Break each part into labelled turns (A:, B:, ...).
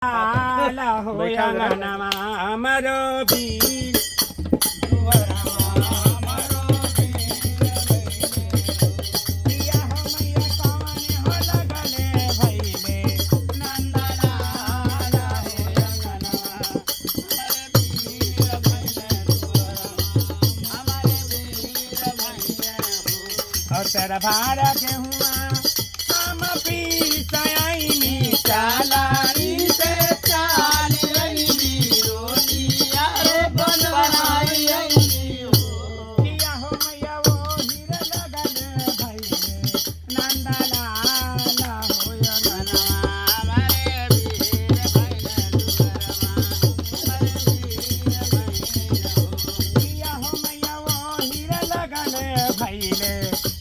A: आला हो अंगनमा अमरो बीर अवसर भार के हुआ हम पीसाई चालानी से चाल रही रोटिया बनवाई किया हो मैया वो हीर लगन भाई नंदा लाला हो अंगनवा हमारे वीर भाई किया हो मैया वो हीर लगन भाई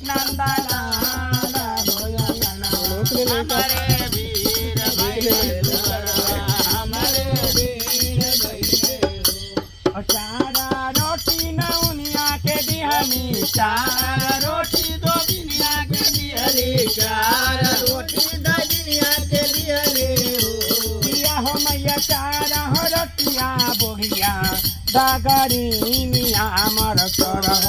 A: नंदा लाला हो अंगनवा हमारे वीर भाई हमारे वीर भाई चारा रोटी नौनिया के दिहनी चार रोटी दो बिनिया के दिहनी चार रोटी दो बिनिया के दिहनी किया हो मैया चार हो रोटिया बोहिया दागरीनिया अमर करह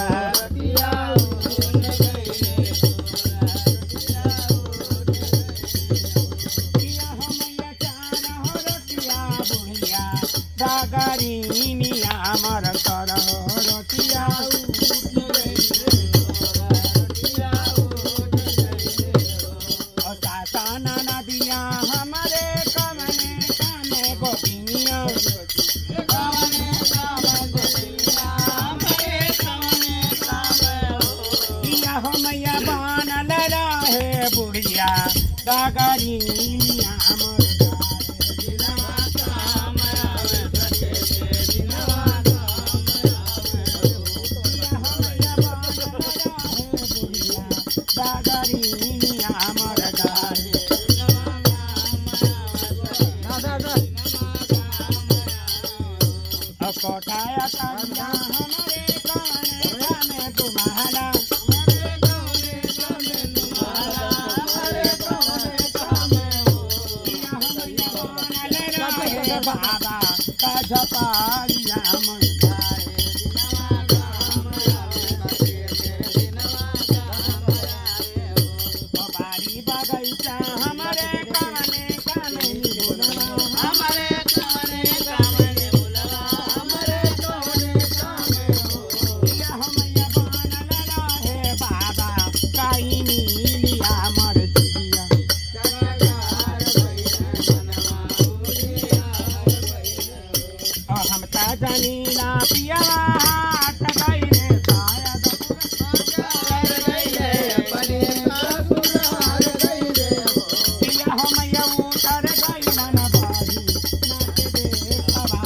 A: दागरीनिया अमर करह रोटिया साना नदिया हमारे कमने काने गोपिनिया किया हो मैया बनल रहे बुढ़िया दागरीनिया अमर कोठाया कन्या हमारे काने काने तुम्हारा बाबा का झपारिया बारी बगैचा हमारे काने काने हमारे जनीला पिया हाथ गई रे शायद पिया हो मैया उतर गई नन बारी नाचे दे हवा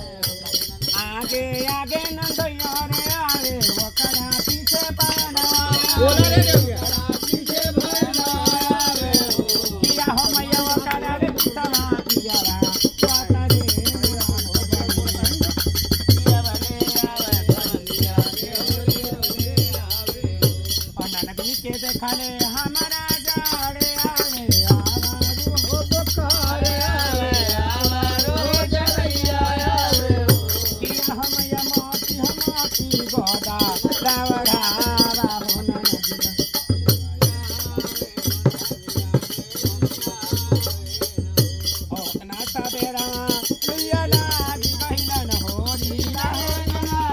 A: आगे आगे नंदया रे आगे वकरा पीछे पाना खाले हमारा जाड़े आवे आवारो हो बखारे आवारो जगैया आवे किया हमया माटी गोदा रावड़ा हो नदिया ओतना सबेरा लिया लागी बहिलन होरी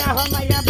A: हम मैया